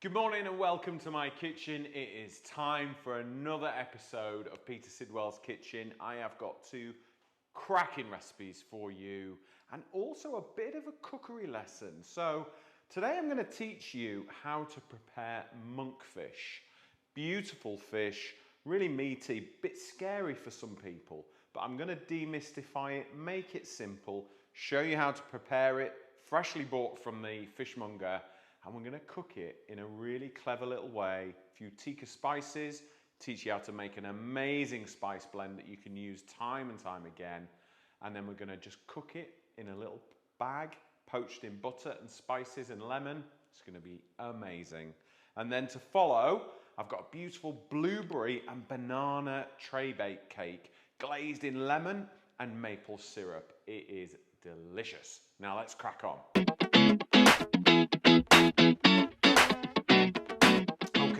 Good morning and welcome to my kitchen. It is time for another episode of Peter Sidwell's Kitchen. I have got two cracking recipes for you and also a bit of a cookery lesson. So today I'm going to teach you how to prepare monkfish. Beautiful fish, really meaty, bit scary for some people, but I'm going to demystify it, make it simple, show you how to prepare it, freshly bought from the fishmonger. And we're going to cook it in a really clever little way. A few Tikka spices, teach you how to make an amazing spice blend that you can use time and time again. And then we're going to just cook it in a little bag, poached in butter and spices and lemon. It's going to be amazing. And then to follow, I've got a beautiful blueberry and banana tray bake cake, glazed in lemon and maple syrup. It is delicious. Now let's crack on.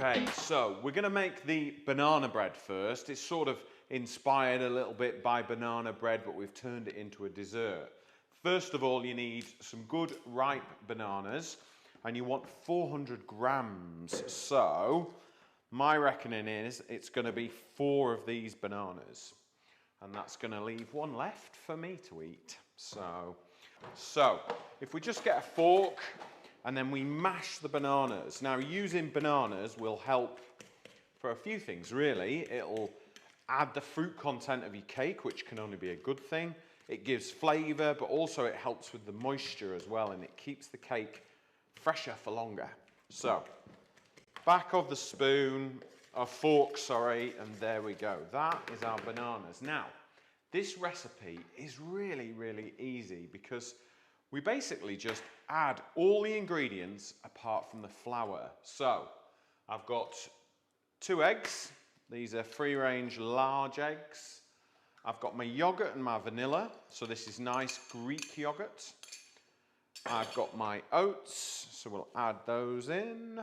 Okay, so we're going to make the banana bread first. It's sort of inspired a little bit by banana bread, but we've turned it into a dessert. First of all, you need some good ripe bananas, and you want 400 grams. So my reckoning is it's going to be 4 of these bananas, and that's going to leave one left for me to eat. So if we just get a fork, and then we mash the bananas. Now, using bananas will help for a few things, really. It'll add the fruit content of your cake, which can only be a good thing. It gives flavour, but also it helps with the moisture as well, and it keeps the cake fresher for longer. So, back of the spoon, a fork, sorry, and there we go. That is our bananas. Now, this recipe is really, really easy because we basically just add all the ingredients apart from the flour. So I've got 2 eggs. These are free-range large eggs. I've got my yogurt and my vanilla. So this is nice Greek yogurt. I've got my oats, so we'll add those in.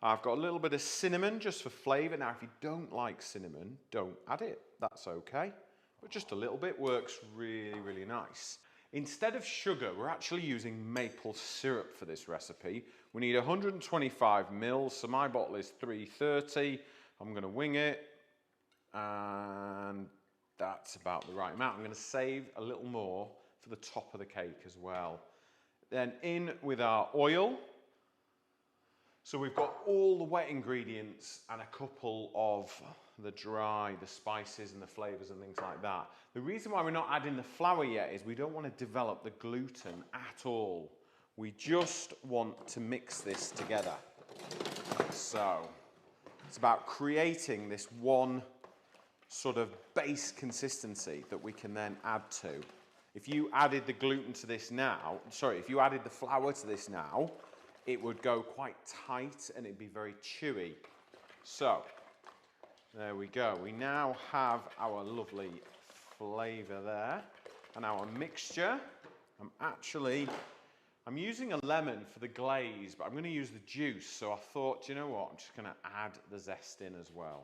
I've got a little bit of cinnamon just for flavour. Now, if you don't like cinnamon, don't add it. That's okay. But just a little bit works really, really nice. Instead of sugar, we're actually using maple syrup for this recipe. We need 125 mils, so my bottle is 330. I'm going to wing it, and that's about the right amount. I'm going to save a little more for the top of the cake as well. Then in with our oil. So we've got all the wet ingredients and a couple of the dry, the spices and the flavours and things like that. The reason why we're not adding the flour yet is we don't want to develop the gluten at all. We just want to mix this together. So it's about creating this one sort of base consistency that we can then add to. If you added the gluten to this now, if you added the flour to this now, it would go quite tight and it'd be very chewy. So there we go. We now have our lovely flavour there and our mixture. I'm using a lemon for the glaze, but I'm going to use the juice. So I thought, you know what, I'm just going to add the zest in as well.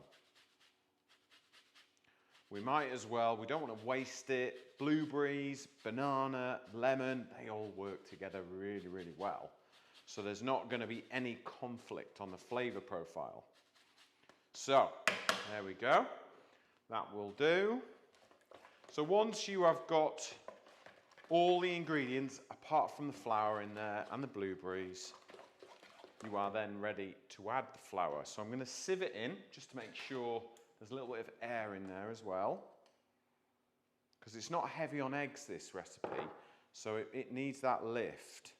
We might as well, we don't want to waste it. Blueberries, banana, lemon, they all work together really, really well. So there's not going to be any conflict on the flavour profile. So there we go. That will do. So once you have got all the ingredients apart from the flour in there and the blueberries, you are then ready to add the flour. So I'm going to sieve it in just to make sure there's a little bit of air in there as well. Because it's not heavy on eggs, this recipe. So it needs that lift.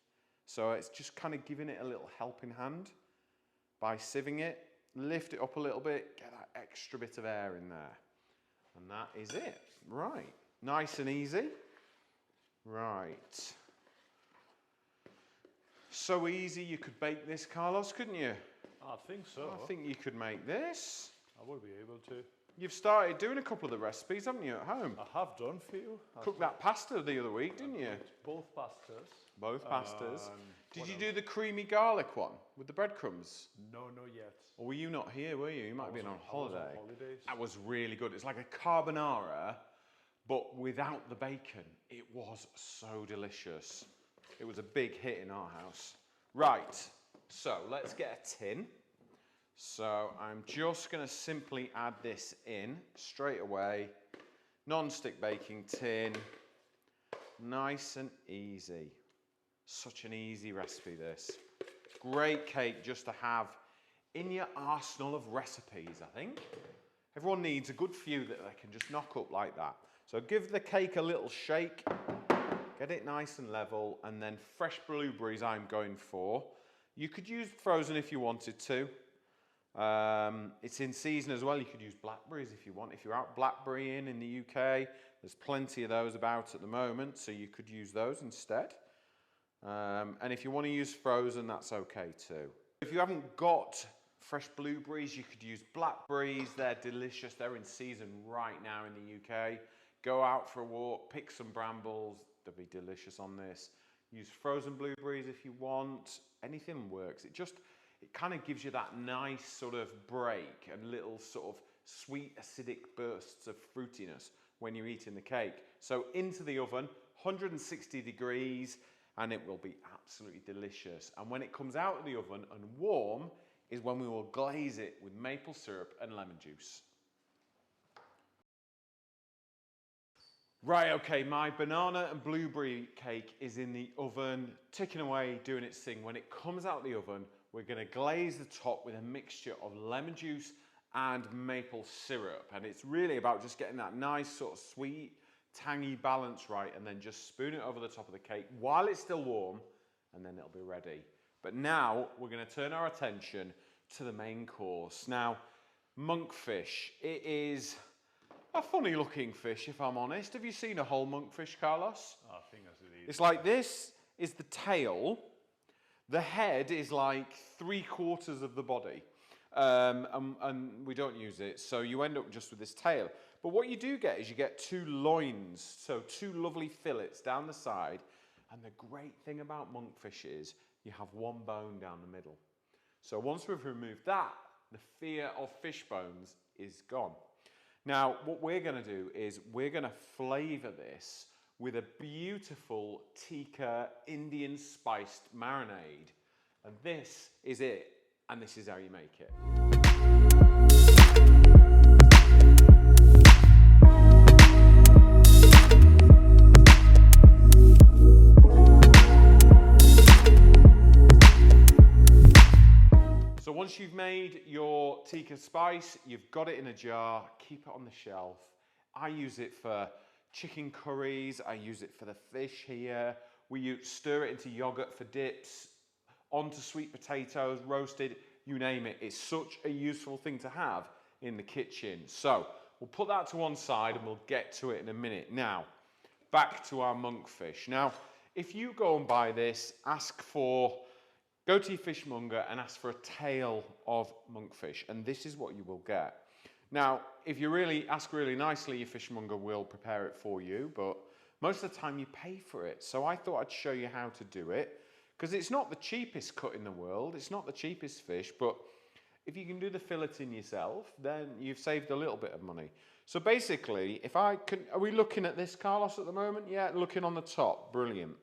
So it's just kind of giving it a little helping hand by sieving it. Lift it up a little bit, get that extra bit of air in there. And that is it. Right. Nice and easy. Right. So easy you could bake this, Carlos, couldn't you? I think so. I think you could make this. I will be able to. You've started doing a couple of the recipes, haven't you, at home? I have done for you. Cooked that pasta the other week, didn't you? Both pastas. Both pastas. Did you do the creamy garlic one with the breadcrumbs? No, not yet. Or were you not here, were you? You might have been on holiday. I was on holidays. That was really good. It's like a carbonara, but without the bacon. It was so delicious. It was a big hit in our house. Right, So let's get a tin. So I'm just going to simply add this in straight away. Non-stick baking tin. Nice and easy. Such an easy recipe, this. Great cake just to have in your arsenal of recipes, I think. Everyone needs a good few that they can just knock up like that. So give the cake a little shake, get it nice and level, and then fresh blueberries I'm going for. You could use frozen if you wanted to. It's in season as well. You could use blackberries if you want. If you're out blackberrying in the UK, there's plenty of those about at the moment, so you could use those instead. And if you want to use frozen, that's okay too. If you haven't got fresh blueberries, you could use blackberries. They're delicious. They're in season right now in the UK. Go out for a walk, pick some brambles. They'll be delicious on this. Use frozen blueberries if you want. Anything works. It kind of gives you that nice sort of break and little sort of sweet acidic bursts of fruitiness when you're eating the cake. So into the oven, 160 degrees, and it will be absolutely delicious. And when it comes out of the oven and warm is when we will glaze it with maple syrup and lemon juice. Right, okay, my banana and blueberry cake is in the oven, ticking away, doing its thing. When it comes out of the oven, we're going to glaze the top with a mixture of lemon juice and maple syrup. And it's really about just getting that nice sort of sweet, tangy balance right, and then just spoon it over the top of the cake while it's still warm, and then it'll be ready. But now we're going to turn our attention to the main course. Now, monkfish. It is a funny looking fish, if I'm honest. Have you seen a whole monkfish, Carlos? I think that's it. It's like this is the tail. The head is like 3/4 of the body. And we don't use it, so you end up just with this tail. But what you do get is you get 2 loins, so 2 lovely fillets down the side. And the great thing about monkfish is you have 1 bone down the middle. So once we've removed that, the fear of fish bones is gone. Now, what we're going to do is we're going to flavour this with a beautiful Tikka Indian spiced marinade. And this is it, and this is how you make it. So once you've made your Tikka spice, you've got it in a jar, keep it on the shelf. I use it for chicken curries, I use it for the fish here. We stir it into yogurt for dips, onto sweet potatoes, roasted, you name it. It's such a useful thing to have in the kitchen. So we'll put that to one side and we'll get to it in a minute. Now, back to our monkfish. Now, if you go and buy this, go to your fishmonger and ask for a tail of monkfish, and this is what you will get. Now, if you ask really nicely, your fishmonger will prepare it for you, but most of the time you pay for it. So I thought I'd show you how to do it, because it's not the cheapest cut in the world, it's not the cheapest fish, but if you can do the filleting yourself, then you've saved a little bit of money. So basically, are we looking at this, Carlos, at the moment? Yeah, looking on the top, brilliant.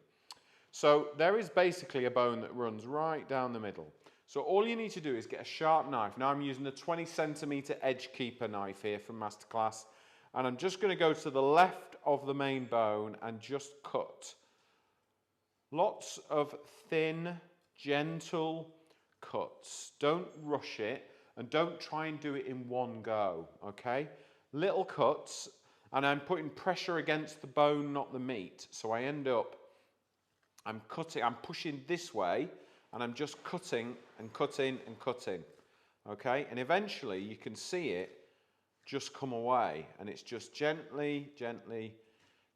So there is basically a bone that runs right down the middle. So all you need to do is get a sharp knife. Now I'm using a 20 centimeter edge keeper knife here from Masterclass. And I'm just going to go to the left of the main bone and just cut. Lots of thin, gentle cuts. Don't rush it and don't try and do it in one go, okay? Little cuts, and I'm putting pressure against the bone, not the meat. So I end up I'm pushing this way, and I'm just cutting and cutting and cutting, okay? And eventually you can see it just come away, and it's just gently, gently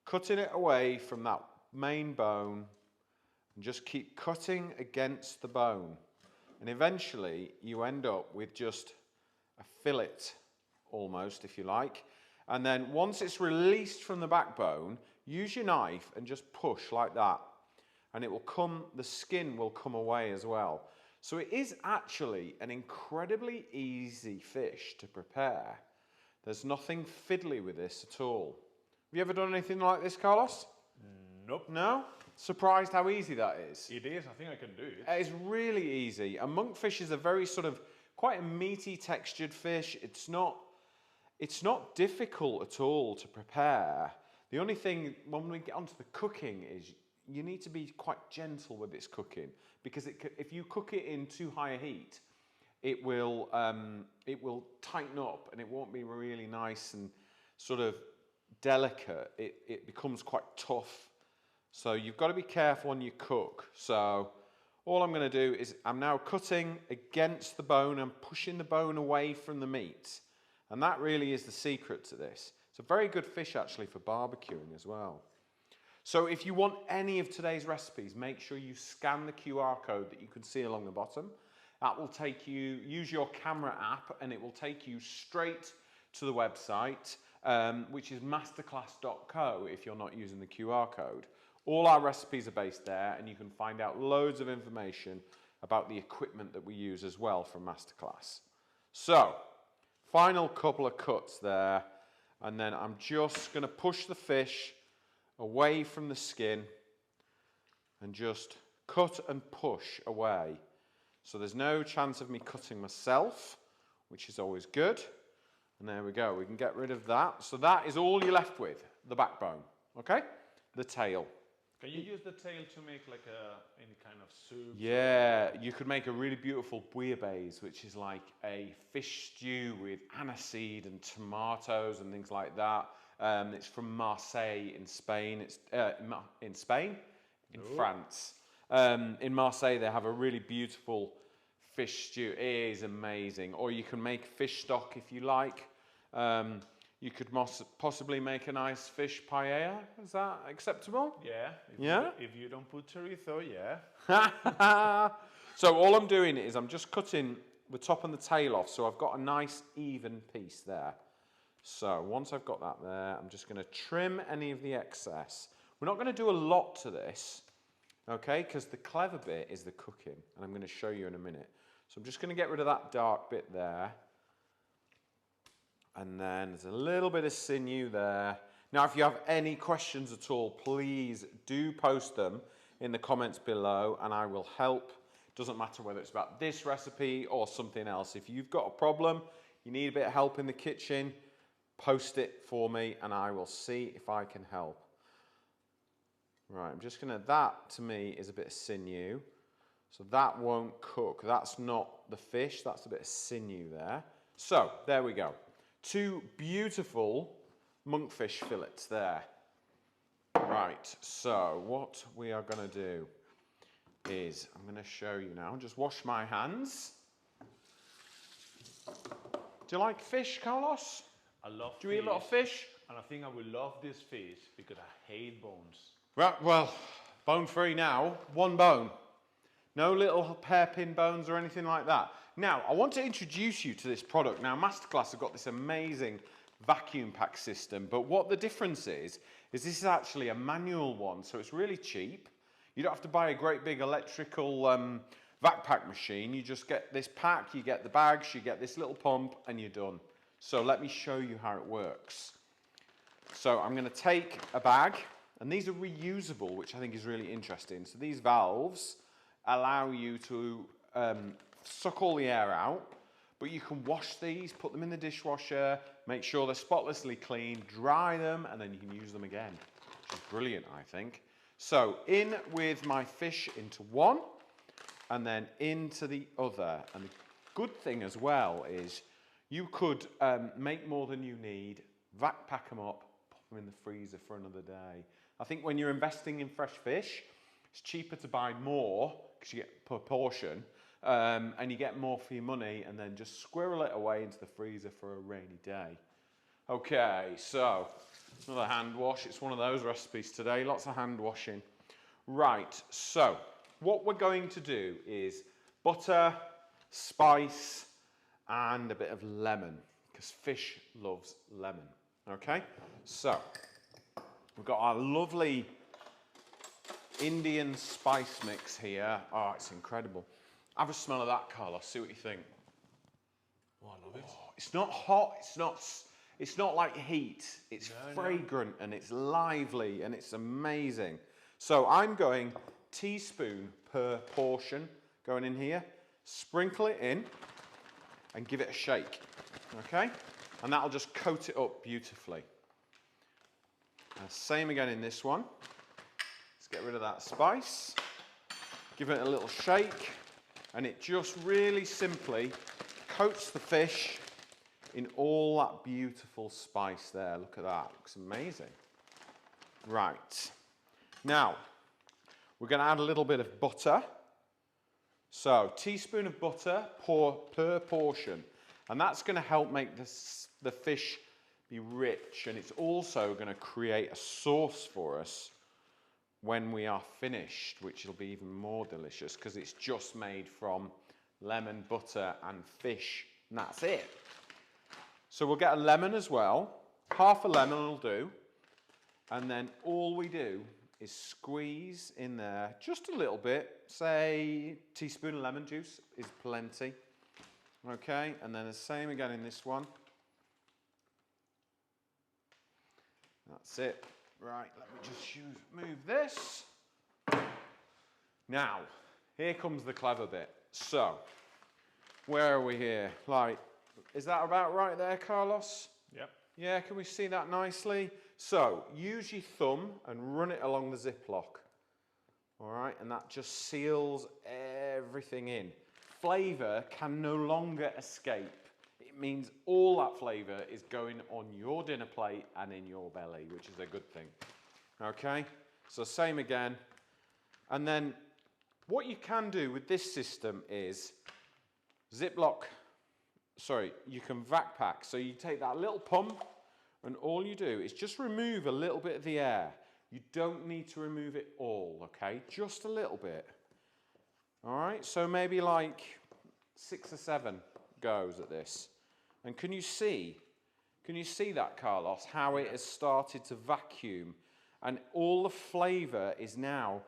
cutting it away from that main bone, and just keep cutting against the bone. And eventually you end up with just a fillet, almost, if you like. And then once it's released from the backbone, use your knife and just push like that. And the skin will come away as well. So it is actually an incredibly easy fish to prepare. There's nothing fiddly with this at all. Have you ever done anything like this, Carlos? Nope. No? surprised how easy that is. It is. I think I can do it. It's really easy. And monkfish is a very sort of quite a meaty textured fish. It's not difficult at all to prepare. The only thing when we get onto the cooking is you need to be quite gentle with its cooking, because if you cook it in too high a heat, it will tighten up and it won't be really nice and sort of delicate. It becomes quite tough. So you've got to be careful when you cook. So all I'm going to do is I'm now cutting against the bone and pushing the bone away from the meat. And that really is the secret to this. It's a very good fish actually for barbecuing as well. So if you want any of today's recipes, make sure you scan the QR code that you can see along the bottom. That will take you, use your camera app, and it will take you straight to the website, which is masterclass.co if you're not using the QR code. All our recipes are based there, and you can find out loads of information about the equipment that we use as well from Masterclass. So, final couple of cuts there, and then I'm just going to push the fish away from the skin and just cut and push away. So there's no chance of me cutting myself, which is always good. And there we go, we can get rid of that. So that is all you're left with, the backbone, okay? The tail. Can you use the tail to make like any kind of soup? Yeah, you could make a really beautiful bouillabaisse, which is like a fish stew with aniseed and tomatoes and things like that. It's from Marseille in Spain. It's in Spain, in France. In Marseille, they have a really beautiful fish stew. It is amazing. Or you can make fish stock if you like. You could possibly make a nice fish paella. Is that acceptable? Yeah. If you don't put chorizo, yeah. So all I'm doing is I'm just cutting the top and the tail off, so I've got a nice even piece there. So once I've got that there, I'm just going to trim any of the excess. We're not going to do a lot to this, okay, because the clever bit is the cooking, and I'm going to show you in a minute. So I'm just going to get rid of that dark bit there. And then there's a little bit of sinew there. Now, if you have any questions at all, please do post them in the comments below, and I will help. Doesn't matter whether it's about this recipe or something else. If you've got a problem, you need a bit of help in the kitchen, post it for me and I will see if I can help. Right, I'm just gonna, that to me is a bit of sinew. So that won't cook. That's not the fish, that's a bit of sinew there. So, there we go. 2 beautiful monkfish fillets there. Right, so what we are gonna do is, I'm gonna show you now, just wash my hands. Do you like fish, Carlos? I love Do you eat a lot of fish? And I think I will love this fish because I hate bones. Right, well, bone free now, 1 bone. No little hairpin bones or anything like that. Now, I want to introduce you to this product. Now, Masterclass have got this amazing vacuum pack system, but what the difference is this is actually a manual one, so it's really cheap. You don't have to buy a great big electrical vac pack machine. You just get this pack, you get the bags, you get this little pump, and you're done. So let me show you how it works. So I'm going to take a bag, and these are reusable, which I think is really interesting. So these valves allow you to suck all the air out, but you can wash these, put them in the dishwasher, make sure they're spotlessly clean, dry them, and then you can use them again, which is brilliant, I think. So in with my fish into one, and then into the other. And the good thing as well is you could make more than you need, vac pack them up, pop them in the freezer for another day. I think when you're investing in fresh fish, it's cheaper to buy more because you get per portion, and you get more for your money, and then just squirrel it away into the freezer for a rainy day. Okay, so another hand wash. It's one of those recipes today, lots of hand washing. Right, so what we're going to do is butter, spice, and a bit of lemon, because fish loves lemon. Okay, so we've got our lovely Indian spice mix here. Oh, it's incredible. Have a smell of that, Carlos. See what you think. Oh, I love it. Oh, it's not hot. It's not like heat. It's fragrant and it's lively and it's amazing. So I'm going teaspoon per portion going in here. Sprinkle it in and give it a shake, okay? And that'll just coat it up beautifully. Same again in this one. Let's get rid of that spice. Give it a little shake, and it just really simply coats the fish in all that beautiful spice there. Look at that, looks amazing. Right, now we're going to add a little bit of butter. So, teaspoon of butter per portion, and that's going to help make the fish be rich, and it's also going to create a sauce for us when we are finished, which will be even more delicious because it's just made from lemon, butter and fish, and that's it. So we'll get a lemon as well. Half a lemon will do, and then all we do is squeeze in there just a little bit, say a teaspoon of lemon juice is plenty. Okay, and then the same again in this one. That's it. Right, let me just move this. Now, here comes the clever bit. So, where are we here? Like, is that about right there, Carlos? Yep. Yeah, can we see that nicely? So, use your thumb and run it along the ziplock. All right, and that just seals everything in. Flavour can no longer escape. It means all that flavour is going on your dinner plate and in your belly, which is a good thing. Okay, so same again. And then what you can do with this system is you can vac pack. So you take that little pump, and all you do is just remove a little bit of the air. You don't need to remove it all, okay? Just a little bit. All right, so maybe like 6 or 7 goes at this. And can you see that, Carlos, how it has started to vacuum, and all the flavour is now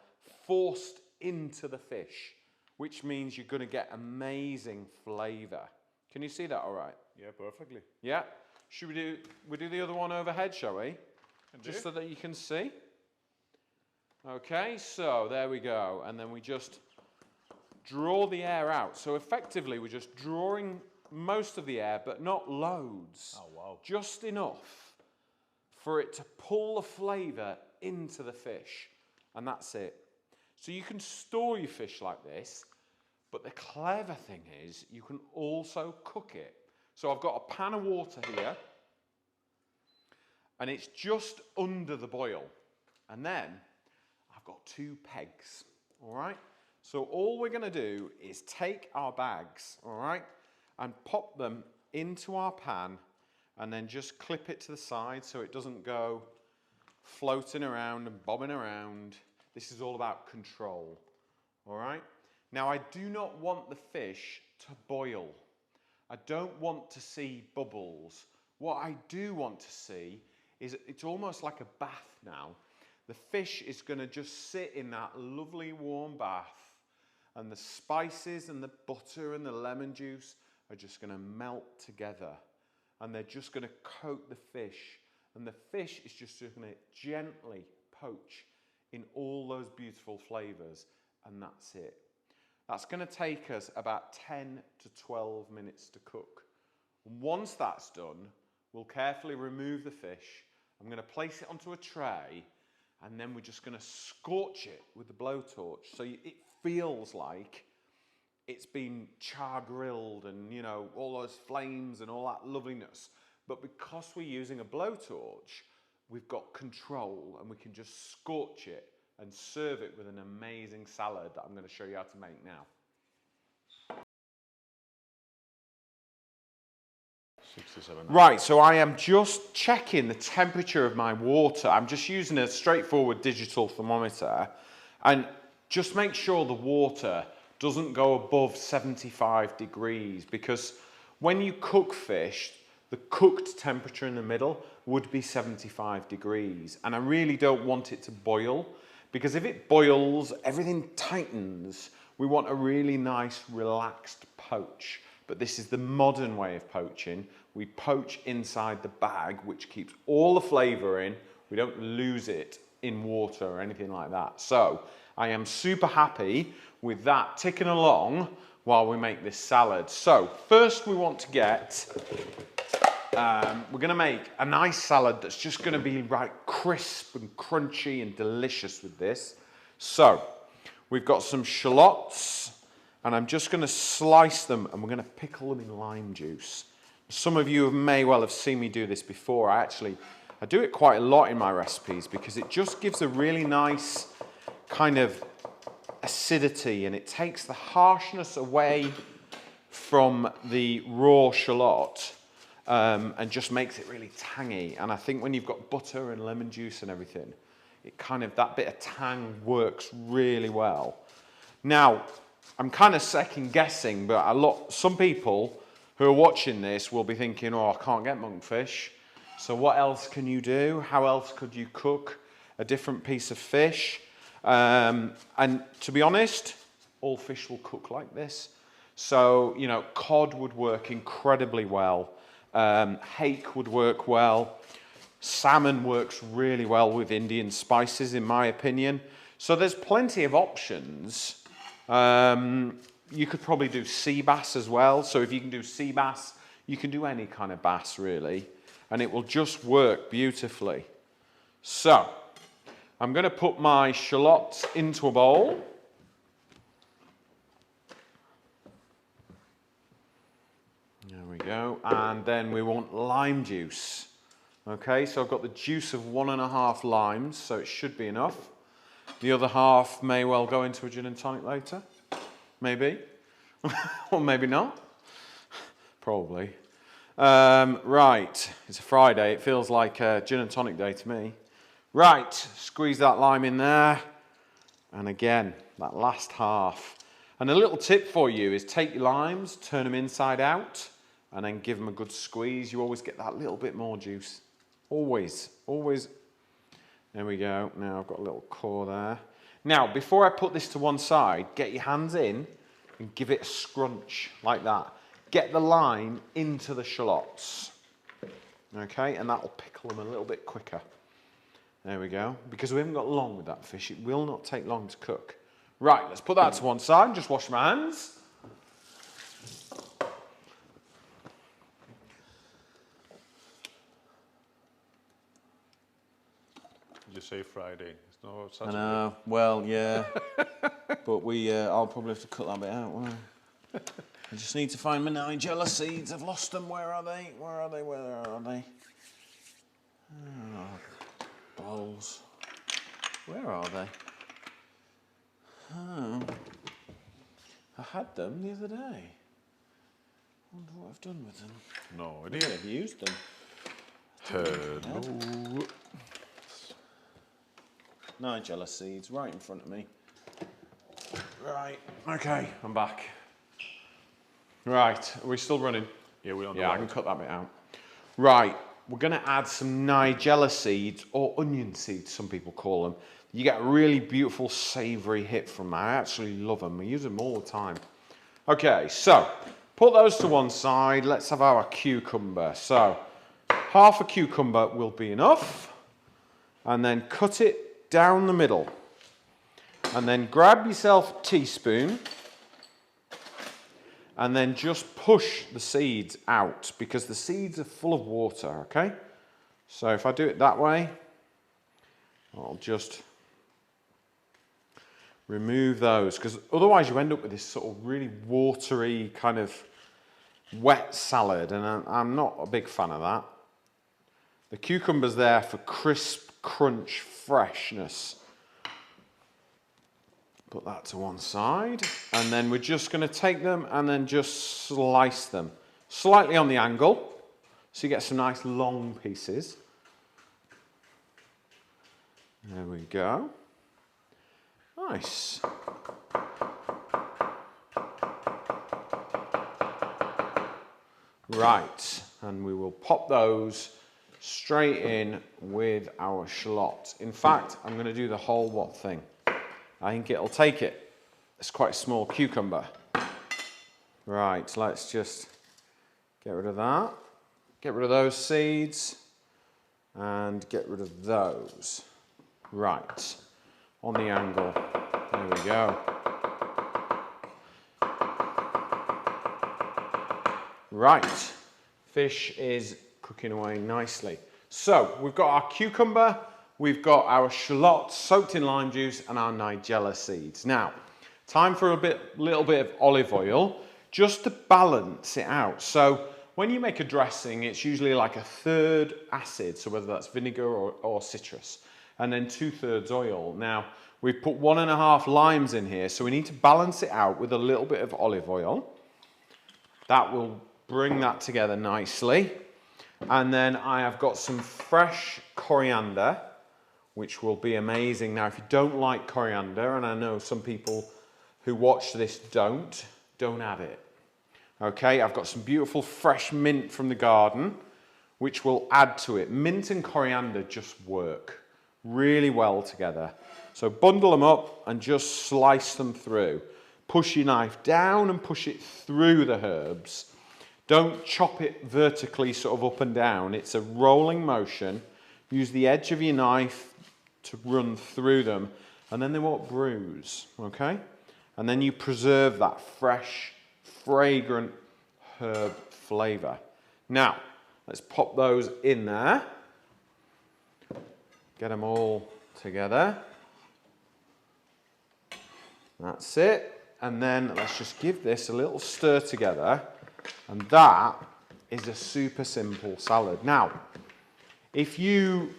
forced into the fish, which means you're going to get amazing flavour. Can you see that all right? Yeah, perfectly. Yeah. Should we do the other one overhead, shall we? Just so that you can see. Okay, so there we go. And then we just draw the air out. So effectively, we're just drawing most of the air, but not loads. Oh, wow. Just enough for it to pull the flavour into the fish. And that's it. So you can store your fish like this, but the clever thing is you can also cook it. So I've got a pan of water here, and it's just under the boil. And then I've got 2 pegs, all right? So all we're going to do is take our bags, all right, and pop them into our pan, and then just clip it to the side so it doesn't go floating around and bobbing around. This is all about control, all right? Now, I do not want the fish to boil. I don't want to see bubbles. What I do want to see is it's almost like a bath now. The fish is going to just sit in that lovely warm bath, and the spices and the butter and the lemon juice are just going to melt together, and they're just going to coat the fish, and the fish is just going to gently poach in all those beautiful flavours, and that's it. That's going to take us about 10 to 12 minutes to cook. And once that's done, we'll carefully remove the fish. I'm going to place it onto a tray, and then we're just going to scorch it with the blowtorch so it feels like it's been char grilled and, you know, all those flames and all that loveliness. But because we're using a blowtorch, we've got control, and we can just scorch it and serve it with an amazing salad that I'm going to show you how to make now. 67. Right, so I am just checking the temperature of my water. I'm just using a straightforward digital thermometer, and just make sure the water doesn't go above 75 degrees, because when you cook fish, the cooked temperature in the middle would be 75 degrees, and I really don't want it to boil, because if it boils, everything tightens. We want a really nice, relaxed poach. But this is the modern way of poaching. We poach inside the bag, which keeps all the flavour in. We don't lose it in water or anything like that. So I am super happy with that ticking along while we make this salad. So first we want to get, we're going to make a nice salad that's just going to be right crisp and crunchy and delicious with this. So we've got some shallots and I'm just going to slice them and we're going to pickle them in lime juice. Some of you may well have seen me do this before. I do it quite a lot in my recipes because it just gives a really nice kind of acidity and it takes the harshness away from the raw shallot and just makes it really tangy. And I think when you've got butter and lemon juice and everything, it kind of, that bit of tang works really well. Now, I'm kind of second guessing, but some people who are watching this will be thinking, oh, I can't get monkfish. So what else can you do? How else could you cook a different piece of fish? And to be honest, all fish will cook like this. So, you know, cod would work incredibly well. Hake would work well. Salmon works really well with Indian spices, in my opinion. So there's plenty of options. You could probably do sea bass as well. So if you can do sea bass, you can do any kind of bass, really. And it will just work beautifully. So I'm going to put my shallots into a bowl. There we go. And then we want lime juice. Okay, so I've got the juice of 1.5 limes, so it should be enough. The other half may well go into a gin and tonic later. Maybe. Or maybe not. Probably. Right, it's a Friday. It feels like a gin and tonic day to me. Right, squeeze that lime in there. And again, that last half. And a little tip for you is take your limes, turn them inside out, and then give them a good squeeze. You always get that little bit more juice. Always, always. There we go. Now I've got a little core there. Now, before I put this to one side, get your hands in and give it a scrunch like that. Get the lime into the shallots. Okay, and that will pickle them a little bit quicker. There we go. Because we haven't got long with that fish, it will not take long to cook. Right, let's put that to one side and just wash my hands. You say Friday. It's no Saturday. I know. Well, yeah. But I'll probably have to cut that bit out, won't I? I just need to find my nigella seeds. I've lost them. Where are they? Where are they? Where are they? Oh, balls. Where are they? Oh. I had them the other day. I wonder what I've done with them. No I idea. have used them. Hello. Nigella seeds right in front of me. Right, okay, I'm back. Right, are we still running? Yeah, we're on the Yeah, I way. can cut that bit out. Right, we're going to add some nigella seeds, or onion seeds, some people call them. You get a really beautiful savoury hit from that. I actually love them. I use them all the time. Okay, so put those to one side. Let's have our cucumber. So half a cucumber will be enough. And then cut it down the middle. And then grab yourself a teaspoon. And then just push the seeds out because the seeds are full of water, okay? So if I do it that way, I'll just remove those because otherwise you end up with this sort of really watery kind of wet salad and I'm not a big fan of that. The cucumber's there for crisp, crunch, freshness. Put that to one side and then we're just going to take them and then just slice them slightly on the angle so you get some nice long pieces. There we go. Nice. Right, and we will pop those straight in with our shallot. In fact, I'm going to do the whole thing. I think it'll take it. It's quite a small cucumber. Right, let's just get rid of that. Get rid of those seeds and get rid of those. Right, on the angle. There we go. Right, fish is cooking away nicely. So we've got our cucumber, we've got our shallots soaked in lime juice and our nigella seeds. Now, time for a little bit of olive oil just to balance it out. So when you make a dressing, it's usually like 1/3 acid, so whether that's vinegar or citrus, and then 2/3 oil. Now, we've put 1.5 limes in here, so we need to balance it out with a little bit of olive oil. That will bring that together nicely. And then I have got some fresh coriander, which will be amazing. Now, if you don't like coriander, and I know some people who watch this don't add it. Okay, I've got some beautiful fresh mint from the garden, which will add to it. Mint and coriander just work really well together. So bundle them up and just slice them through. Push your knife down and push it through the herbs. Don't chop it vertically sort of up and down. It's a rolling motion. Use the edge of your knife to run through them, and then they won't bruise, okay? And then you preserve that fresh, fragrant herb flavour. Now, let's pop those in there. Get them all together. That's it. And then let's just give this a little stir together. And that is a super simple salad. Now, if you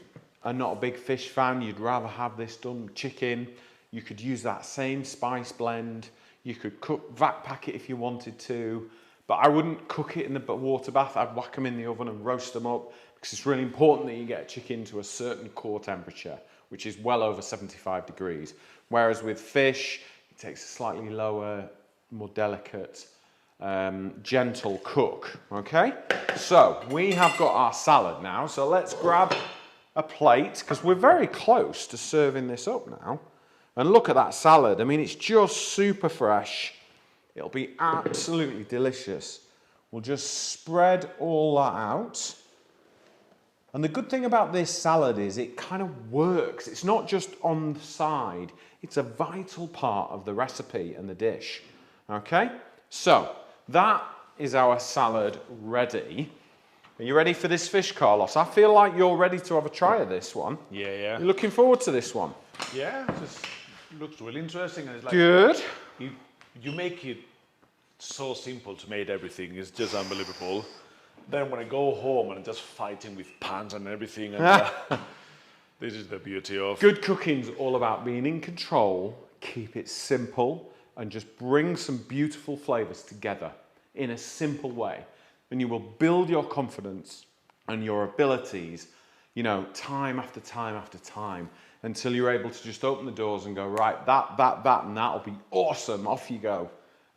are not a big fish fan, you'd rather have this done with chicken, you could use that same spice blend. You could vac pack it if you wanted to, but I wouldn't cook it in the water bath. I'd whack them in the oven and roast them up, because it's really important that you get chicken to a certain core temperature, which is well over 75 degrees. Whereas with fish, it takes a slightly lower, more delicate, gentle cook, okay? So we have got our salad now, so let's grab a plate, because we're very close to serving this up now. And look at that salad. I mean, it's just super fresh. It'll be absolutely delicious. We'll just spread all that out. And the good thing about this salad is it kind of works. It's not just on the side. It's a vital part of the recipe and the dish. Okay? So, that is our salad ready. Are you ready for this fish, Carlos? I feel like you're ready to have a try of this one. Yeah. You're looking forward to this one? Yeah, just looks really interesting. And it's like, good. You make it so simple to make everything. It's just unbelievable. Then when I go home and I'm just fighting with pans and everything, and this is the beauty of... Good cooking's all about being in control, keep it simple, and just bring some beautiful flavours together in a simple way. And you will build your confidence and your abilities, you know, time after time after time, until you're able to just open the doors and go, right, that, and that'll be awesome, off you go.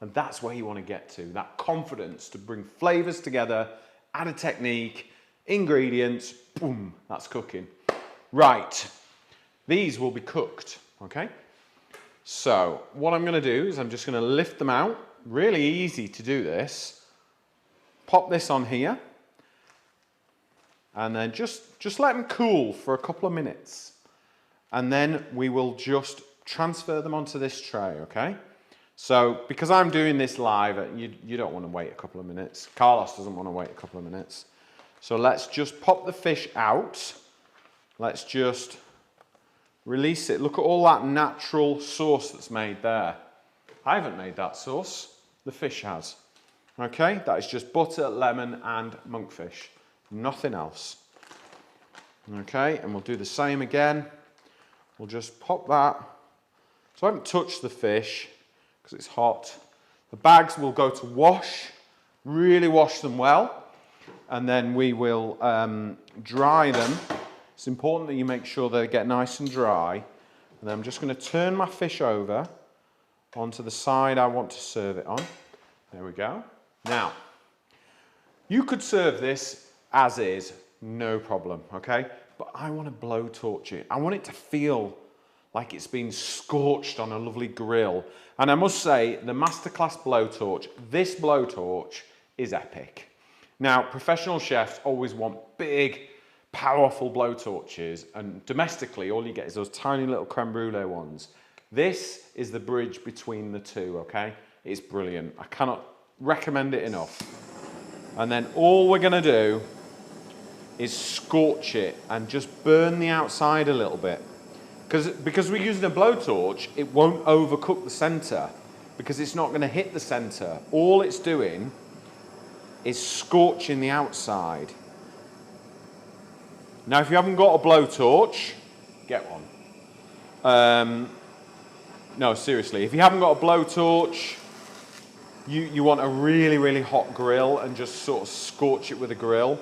And that's where you want to get to, that confidence to bring flavours together, add a technique, ingredients, boom, that's cooking. Right, these will be cooked, okay? So what I'm going to do is I'm just going to lift them out. Really easy to do this. Pop this on here. And then just let them cool for a couple of minutes. And then we will just transfer them onto this tray, okay? So, because I'm doing this live, you don't want to wait a couple of minutes. Carlos doesn't want to wait a couple of minutes. So let's just pop the fish out. Let's just release it. Look at all that natural sauce that's made there. I haven't made that sauce. The fish has. Okay, that is just butter, lemon, and monkfish. Nothing else. Okay, and we'll do the same again. We'll just pop that. So I haven't touched the fish because it's hot. The bags will go to wash. Really wash them well. And then we will dry them. It's important that you make sure they get nice and dry. And then I'm just going to turn my fish over onto the side I want to serve it on. There we go. Now, you could serve this as is, no problem, okay? But I want to blowtorch it. I want it to feel like it's been scorched on a lovely grill. And I must say, the Masterclass blowtorch, this blowtorch is epic. Now, professional chefs always want big, powerful blowtorches, and domestically all you get is those tiny little creme brulee ones. This is the bridge between the two, okay? It's brilliant. I cannot recommend it enough. And then all we're gonna do is scorch it and just burn the outside a little bit. Because we're using a blowtorch, it won't overcook the center because it's not gonna hit the center. All it's doing is scorching the outside. Now, if you haven't got a blowtorch, get one. No, seriously, if you haven't got a blowtorch, you want a really, really hot grill and just sort of scorch it with a grill.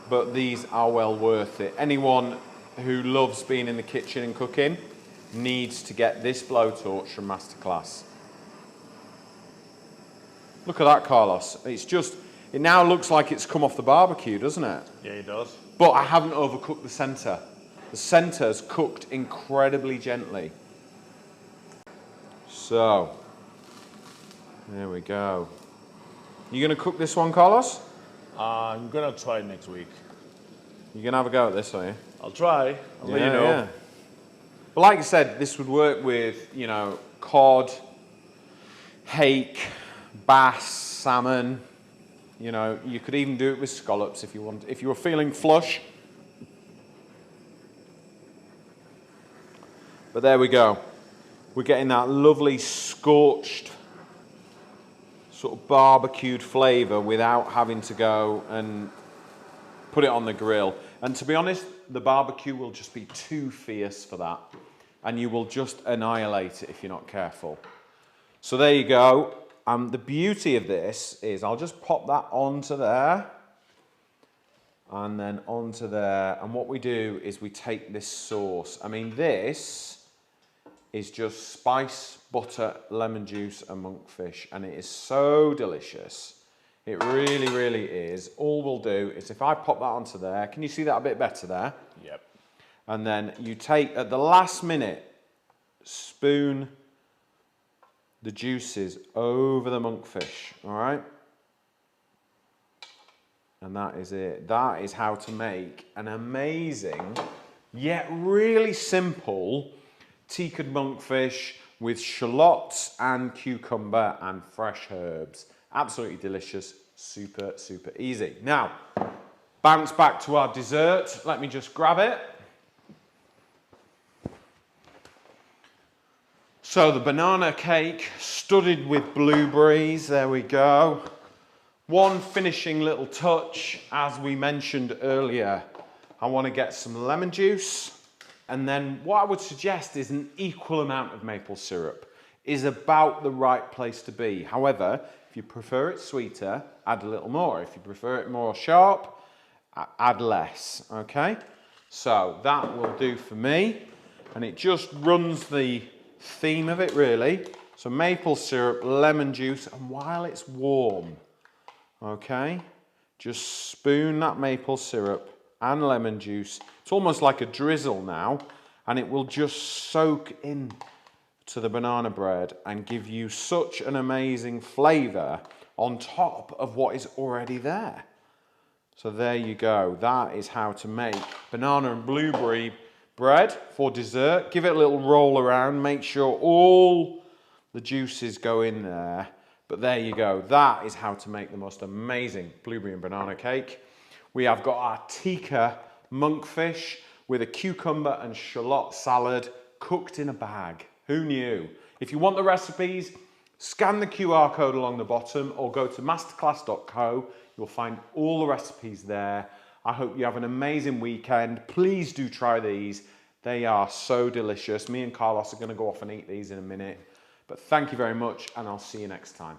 But these are well worth it. Anyone who loves being in the kitchen and cooking needs to get this blowtorch from Masterclass. Look at that, Carlos. It now looks like it's come off the barbecue, doesn't it? Yeah, it does. But I haven't overcooked the center. The center's cooked incredibly gently. So, there we go. You gonna cook this one, Carlos? I'm gonna try next week. You're gonna have a go at this, are you? I'll try. I'll let you know. Yeah. But like I said, this would work with, you know, cod, hake, bass, salmon. You know, you could even do it with scallops if you want. If you were feeling flush. But there we go. We're getting that lovely scorched, sort of barbecued flavour without having to go and put it on the grill. And to be honest, the barbecue will just be too fierce for that. And you will just annihilate it if you're not careful. So there you go. The beauty of this is I'll just pop that onto there. And then onto there. And what we do is we take this sauce. I mean, this is just spice, butter, lemon juice, and monkfish. And it is so delicious. It really, really is. All we'll do is if I pop that onto there, can you see that a bit better there? Yep. And then you take, at the last minute, spoon the juices over the monkfish, all right? And that is it. That is how to make an amazing, yet really simple Tikka monkfish with shallots and cucumber and fresh herbs. Absolutely delicious, super, super easy. Now, bounce back to our dessert. Let me just grab it. So the banana cake studded with blueberries, there we go. One finishing little touch, as we mentioned earlier, I want to get some lemon juice. And then what I would suggest is an equal amount of maple syrup is about the right place to be. However, if you prefer it sweeter, add a little more. If you prefer it more sharp, add less, okay? So that will do for me. And it just runs the theme of it really. So maple syrup, lemon juice, and while it's warm, okay, just spoon that maple syrup and lemon juice. It's almost like a drizzle now, and it will just soak in to the banana bread and give you such an amazing flavour on top of what is already there. So there you go. That is how to make banana and blueberry bread for dessert. Give it a little roll around. Make sure all the juices go in there. But there you go. That is how to make the most amazing blueberry and banana cake. We have got our Tikka monkfish with a cucumber and shallot salad cooked in a bag. Who knew? If you want the recipes, scan the QR code along the bottom or go to masterclass.co. You'll find all the recipes there. I hope you have an amazing weekend. Please do try these. They are so delicious. Me and Carlos are going to go off and eat these in a minute. But thank you very much, and I'll see you next time.